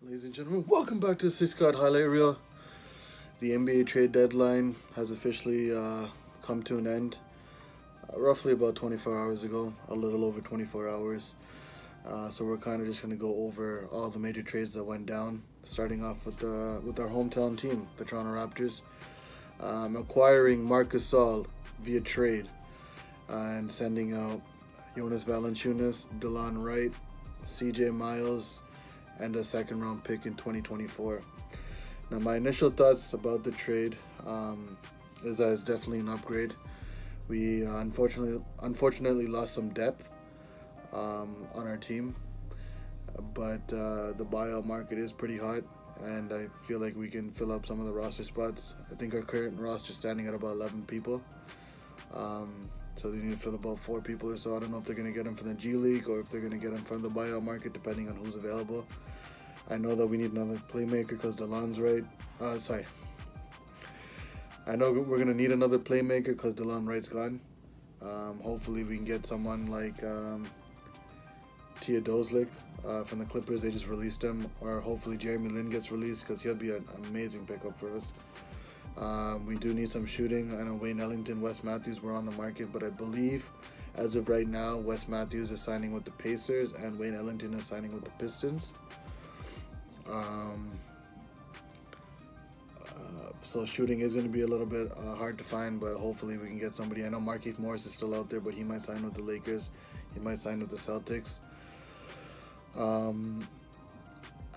Ladies and gentlemen, welcome back to the 6 Card Highlight Reel. The NBA trade deadline has officially come to an end roughly about 24 hours ago, a little over 24 hours. So we're kind of just going to go over all the major trades that went down, starting off with our hometown team, the Toronto Raptors, acquiring Marc Gasol via trade and sending out Jonas Valanciunas, DeLon Wright, CJ Miles, and a second-round pick in 2024. Now, my initial thoughts about the trade is that it's definitely an upgrade. We unfortunately lost some depth on our team, but the buyout market is pretty hot, and I feel like we can fill up some of the roster spots. I think our current roster is standing at about 11 people. So they need to fill about 4 people or so. I don't know if they're going to get them from the G League or if they're going to get them from the buyout market, depending on who's available. I know that we need another playmaker because DeLon's right. I know we're going to need another playmaker because DeLon Wright's gone. Hopefully we can get someone like Tobias from the Clippers. They just released him. Or hopefully Jeremy Lin gets released because he'll be an amazing pickup for us. We do need some shooting. I know Wayne Ellington, Wes Matthews were on the market, but I believe as of right now, Wes Matthews is signing with the Pacers and Wayne Ellington is signing with the Pistons. So shooting is going to be a little bit hard to find, but hopefully we can get somebody. I know Marquise Morris is still out there, but he might sign with the Lakers. He might sign with the Celtics. I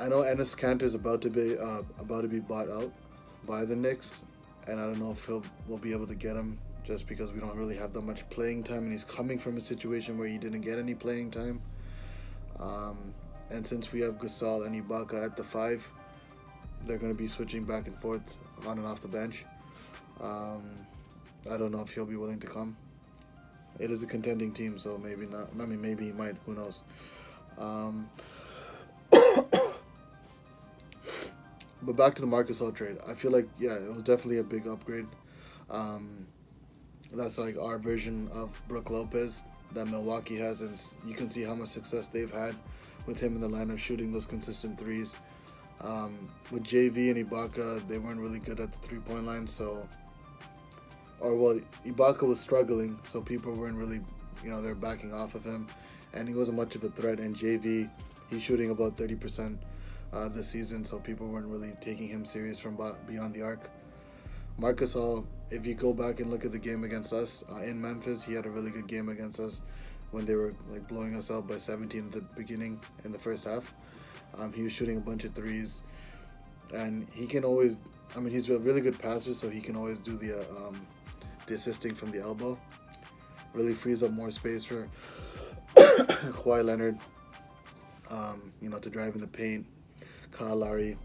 know Enes Kanter is about to be bought out by the Knicks, and I don't know if we'll be able to get him just because we don't really have that much playing time, and he's coming from a situation where he didn't get any playing time. And since we have Gasol and Ibaka at the 5, they're going to be switching back and forth on and off the bench. I don't know if he'll be willing to come. It is a contending team, so maybe not. I mean, maybe he might. Who knows? But back to the Marc Gasol trade. I feel like, yeah, it was definitely a big upgrade. That's like our version of Brook Lopez that Milwaukee has, and you can see how much success they've had with him in the lineup shooting those consistent threes. With JV and Ibaka, they weren't really good at the three-point line, Ibaka was struggling, so people weren't really, they're backing off of him, and he wasn't much of a threat. And JV, he's shooting about 30% this season, so people weren't really taking him serious from beyond the arc. Marc Gasol, if you go back and look at the game against us in Memphis, he had a really good game against us when they were like blowing us out by 17 at the beginning in the first half. He was shooting a bunch of threes, and he can always, he's a really good passer, so he can always do the assisting from the elbow. Really frees up more space for Kawhi Leonard, to drive in the paint, Kyle Lowry.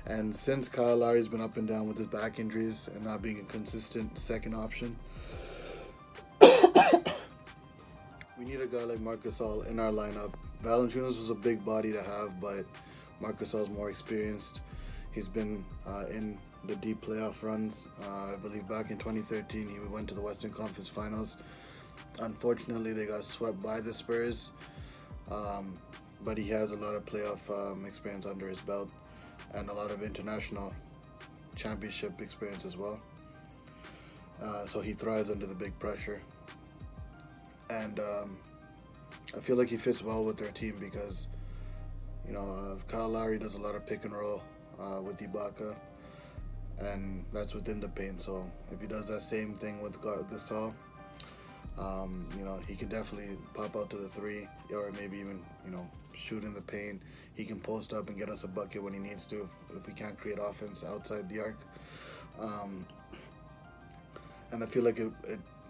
And since Kyle Lowry's been up and down with his back injuries and not being a consistent second option, we need a guy like Marc Gasol in our lineup. Valanciunas was a big body to have, but Marc Gasol's more experienced. He's been in the deep playoff runs. I believe back in 2013, he went to the Western Conference Finals. Unfortunately, they got swept by the Spurs, but he has a lot of playoff experience under his belt and a lot of international championship experience as well. So he thrives under the big pressure. And I feel like he fits well with their team because, Kyle Lowry does a lot of pick and roll with Ibaka, and that's within the paint. So if he does that same thing with Gasol, he can definitely pop out to the 3 or maybe even, shoot in the paint. He can post up and get us a bucket when he needs to if we can't create offense outside the arc. And I feel like it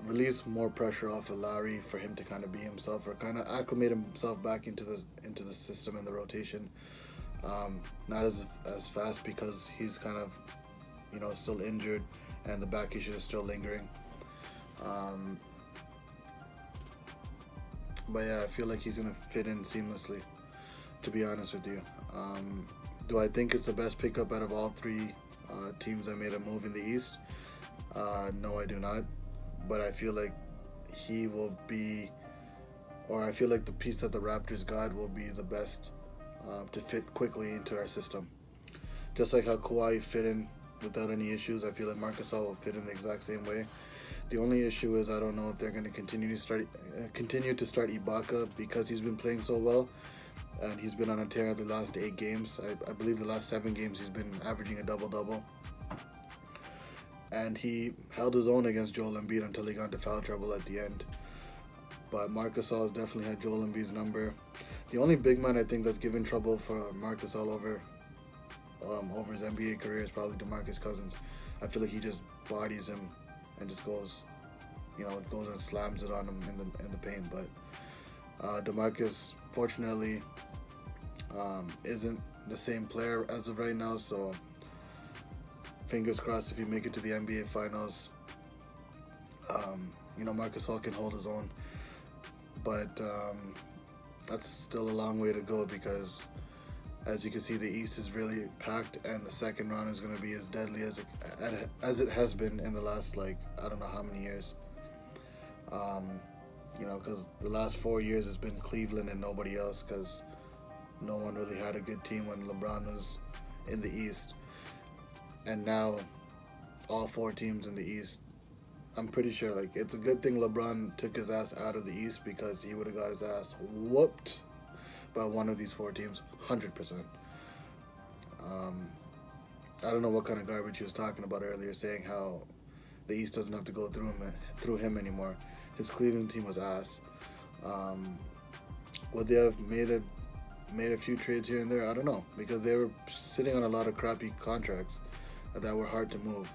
release more pressure off of Lowry for him to kind of be himself or kind of acclimate himself back into the system and the rotation. Not as fast because he's kind of still injured and the back issue is still lingering. But yeah, I feel like he's gonna fit in seamlessly, to be honest with you. Do I think it's the best pickup out of all 3 teams that made a move in the East? No, I do not. But I feel like he will be, or I feel like the piece that the Raptors got will be the best to fit quickly into our system. Just like how Kawhi fit in without any issues, I feel like Marc Gasol will fit in the exact same way. The only issue is I don't know if they're going to continue to start Ibaka because he's been playing so well, and he's been on a tear the last 8 games. I believe the last 7 games he's been averaging a double-double. And he held his own against Joel Embiid until he got into foul trouble at the end. But Marc Gasol has definitely had Joel Embiid's number. The only big man I think that's given trouble for Marc Gasol over his NBA career is probably DeMarcus Cousins. I feel like he just bodies him and just goes and slams it on him in the paint. But DeMarcus, fortunately, isn't the same player as of right now. So fingers crossed if you make it to the NBA Finals, Marc Gasol can hold his own. But that's still a long way to go because, as you can see, the East is really packed, and the second round is going to be as deadly as it has been in the last, I don't know how many years. Because the last 4 years has been Cleveland and nobody else, because no one really had a good team when LeBron was in the East. And now, all 4 teams in the East, I'm pretty sure, it's a good thing LeBron took his ass out of the East, because he would have got his ass whooped by one of these 4 teams, 100%. I don't know what kind of garbage he was talking about earlier, saying how the East doesn't have to go through him anymore. His Cleveland team was ass. Would they have made a few trades here and there? I don't know, because they were sitting on a lot of crappy contracts that were hard to move.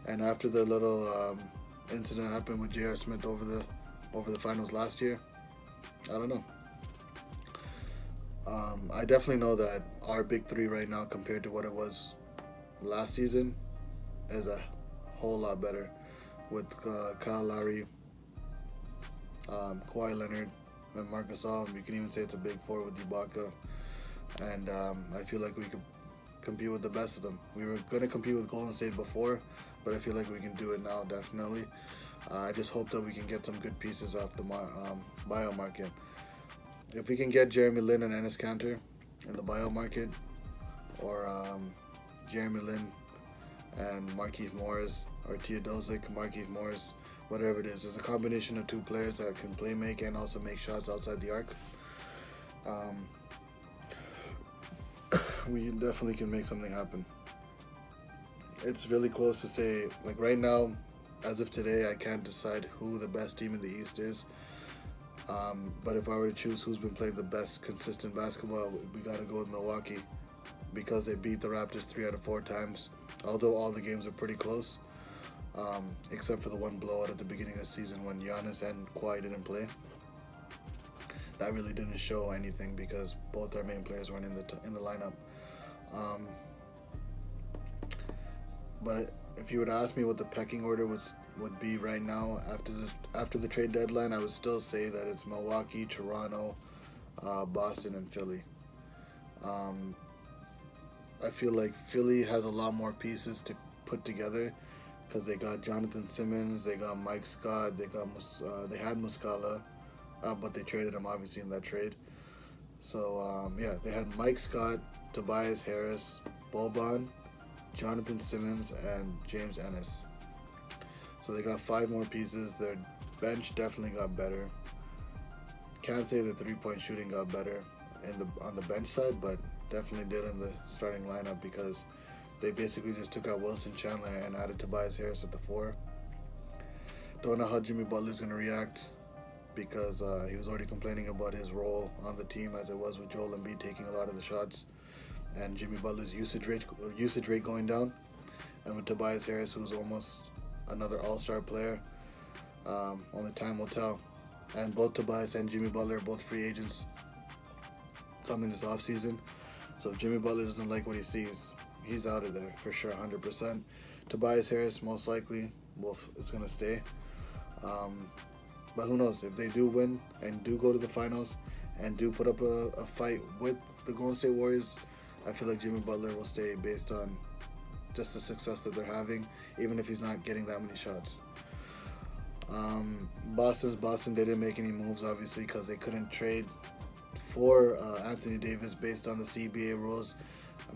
And after the little incident happened with J.R. Smith over the finals last year, I don't know. I definitely know that our big 3 right now compared to what it was last season is a whole lot better, with Kyle Lowry, Kawhi Leonard, and Marc Gasol. You can even say it's a big 4 with Ibaka. And I feel like we could compete with the best of them. We were going to compete with Golden State before, but I feel like we can do it now, definitely. I just hope that we can get some good pieces off the buyout market. If we can get Jeremy Lin and Enes Kanter in the buyout market, or Jeremy Lin and Markieff Morris, or Teodosic, Markieff Morris, whatever it is. There's a combination of 2 players that can play make and also make shots outside the arc. We definitely can make something happen. It's really close to say, right now, as of today, I can't decide who the best team in the East is. But if I were to choose who's been playing the best consistent basketball, we got to go with Milwaukee, because they beat the Raptors 3 out of 4 times, although all the games are pretty close, except for the one blowout at the beginning of the season when Giannis and Kawhi didn't play. That really didn't show anything because both our main players weren't in the lineup. But if you were to ask me what the pecking order would be right now after the trade deadline, I would still say that it's Milwaukee, Toronto, Boston, and Philly. I feel like Philly has a lot more pieces to put together, because they got Jonathan Simmons, they got Mike Scott, they had Muscala, but they traded him obviously in that trade. So they had Mike Scott, Tobias Harris, Boban, Jonathan Simmons, and James Ennis. So they got 5 more pieces. Their bench definitely got better. Can't say the 3-point shooting got better on the bench side, but definitely did in the starting lineup, because they basically just took out Wilson Chandler and added Tobias Harris at the 4. Don't know how Jimmy Butler's going to react, because he was already complaining about his role on the team as it was with Joel Embiid taking a lot of the shots, and Jimmy Butler's usage rate going down. And with Tobias Harris, who's almost another all-star player, only time will tell. And both Tobias and Jimmy Butler are both free agents coming this offseason. So if Jimmy Butler doesn't like what he sees, he's out of there for sure, 100%. Tobias Harris most likely is going to stay. But who knows? If they do win and do go to the finals and do put up a fight with the Golden State Warriors, I feel like Jimmy Butler will stay based on just the success that they're having, even if he's not getting that many shots. Boston, they didn't make any moves, obviously, because they couldn't trade for Anthony Davis based on the CBA rules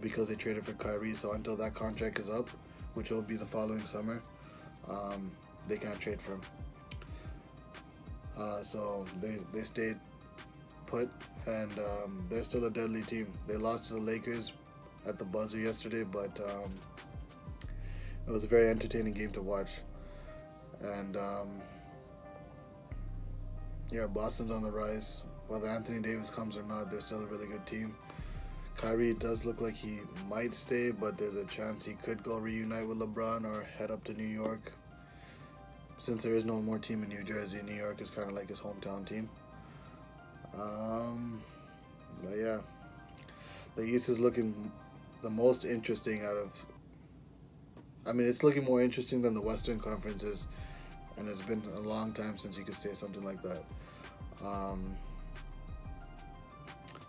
because they traded for Kyrie. So until that contract is up, which will be the following summer, they can't trade for him. So they stayed put, and they're still a deadly team. They lost to the Lakers at the buzzer yesterday, but it was a very entertaining game to watch. And yeah, Boston's on the rise. Whether Anthony Davis comes or not, they're still a really good team. Kyrie does look like he might stay, but there's a chance he could go reunite with LeBron or head up to New York. Since there is no more team in New Jersey, New York is kind of like his hometown team. But yeah, the East is looking the most interesting out of... I mean, it's looking more interesting than the Western Conference is, and it's been a long time since you could say something like that.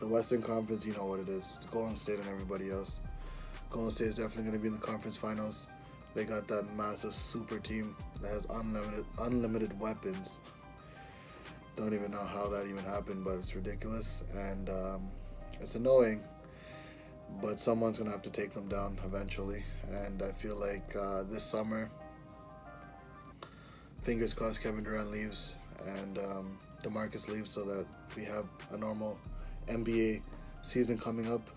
The Western Conference, you know what it is. It's Golden State and everybody else. Golden State is definitely going to be in the conference finals. They got that massive super team that has unlimited weapons. Don't even know how that even happened, but it's ridiculous. And it's annoying, but someone's going to have to take them down eventually. And I feel like this summer, fingers crossed Kevin Durant leaves and DeMarcus leaves so that we have a normal NBA season coming up,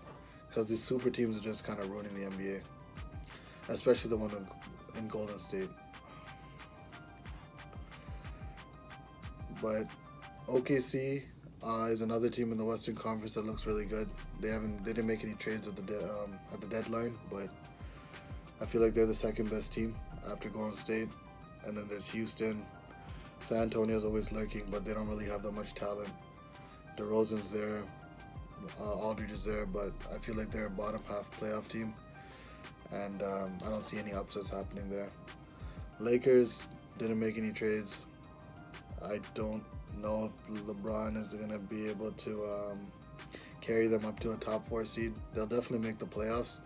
because these super teams are just kind of ruining the NBA, especially the one in Golden State. But OKC is another team in the Western Conference that looks really good. They didn't make any trades at the deadline, but I feel like they're the second best team after Golden State. And then there's Houston. San Antonio's always lurking, but they don't really have that much talent. DeRozan's there, Aldridge is there, but I feel like they're a bottom half playoff team, and I don't see any upsets happening there. Lakers didn't make any trades. I don't know if LeBron is going to be able to carry them up to a top 4 seed. They'll definitely make the playoffs,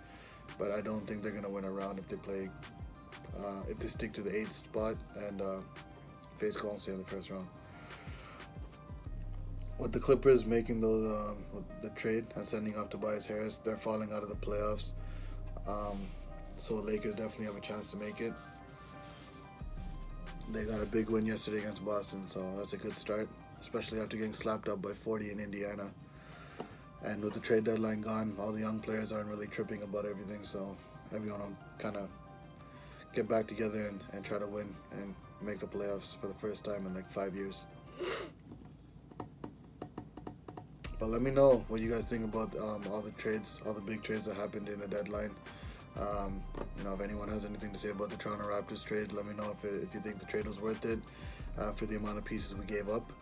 but I don't think they're going to win a round if they play. If they stick to the 8th spot and face Golden State in the first round. With the Clippers making the trade and sending off Tobias Harris, they're falling out of the playoffs. So Lakers definitely have a chance to make it. They got a big win yesterday against Boston, so that's a good start, especially after getting slapped up by 40 in Indiana. And with the trade deadline gone, all the young players aren't really tripping about everything, so everyone will kind of get back together and try to win and make the playoffs for the first time in like 5 years. But let me know what you guys think about all the trades, all the big trades that happened in the deadline. You know, if anyone has anything to say about the Toronto Raptors trade, let me know if you think the trade was worth it for the amount of pieces we gave up,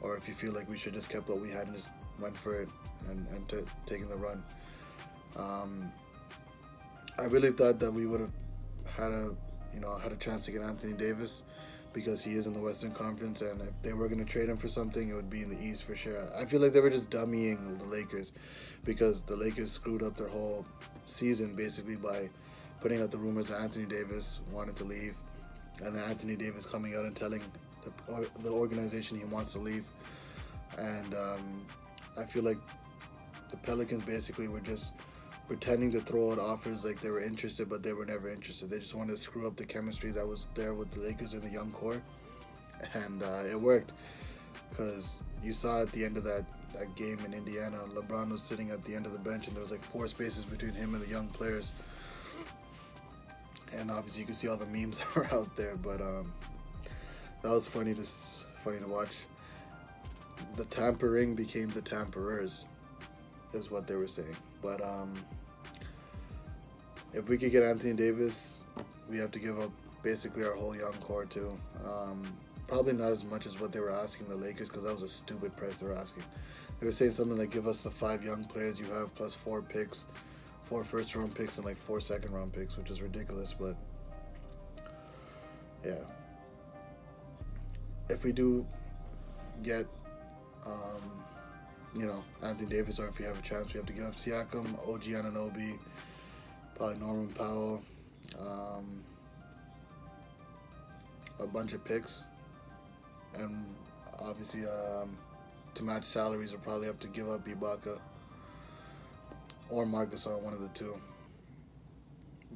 or if you feel like we should just kept what we had and just went for it and taken the run. I really thought that we would have had a chance to get Anthony Davis, because he is in the Western Conference, and if they were going to trade him for something, it would be in the East for sure. I feel like they were just dummying the Lakers, because the Lakers screwed up their whole season basically by putting out the rumors that Anthony Davis wanted to leave, and then Anthony Davis coming out and telling the organization he wants to leave. And I feel like the Pelicans basically were just pretending to throw out offers like they were interested, but they were never interested. They just wanted to screw up the chemistry that was there with the Lakers and the young core, and it worked, because you saw at the end of that game in Indiana, LeBron was sitting at the end of the bench, and there was like 4 spaces between him and the young players, and obviously you could see all the memes that were out there. But that was funny to watch. The tampering became the tamperers, is what they were saying. But if we could get Anthony Davis, we have to give up basically our whole young core too. Probably not as much as what they were asking the Lakers, because that was a stupid price they were asking. They were saying something like, give us the 5 young players you have plus 4 picks, 4 first-round picks and like 4 second-round picks, which is ridiculous. But yeah, if we do get Anthony Davis, or if we have a chance, we have to give up Siakam, OG Anunoby, probably Norman Powell, a bunch of picks, and obviously to match salaries, we'll probably have to give up Ibaka or Marc Gasol, one of the two.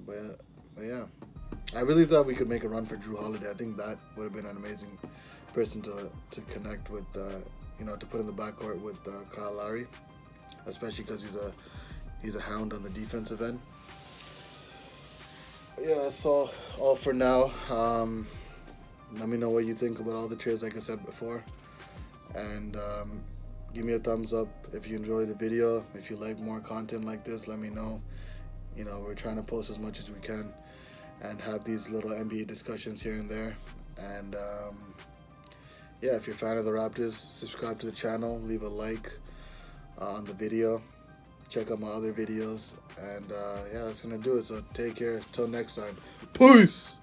But yeah, I really thought we could make a run for Drew Holiday. I think that would have been an amazing person to connect with, you know, to put in the backcourt with Kyle Lowry, especially because he's a hound on the defensive end. Yeah, that's all for now. Let me know what you think about all the trades, like I said before, and give me a thumbs up if you enjoy the video. If you like more content like this, let me know. You know, we're trying to post as much as we can and have these little NBA discussions here and there. And yeah, if you're a fan of the Raptors, subscribe to the channel, leave a like on the video, check out my other videos, and yeah, that's gonna do it. So take care, till next time, peace.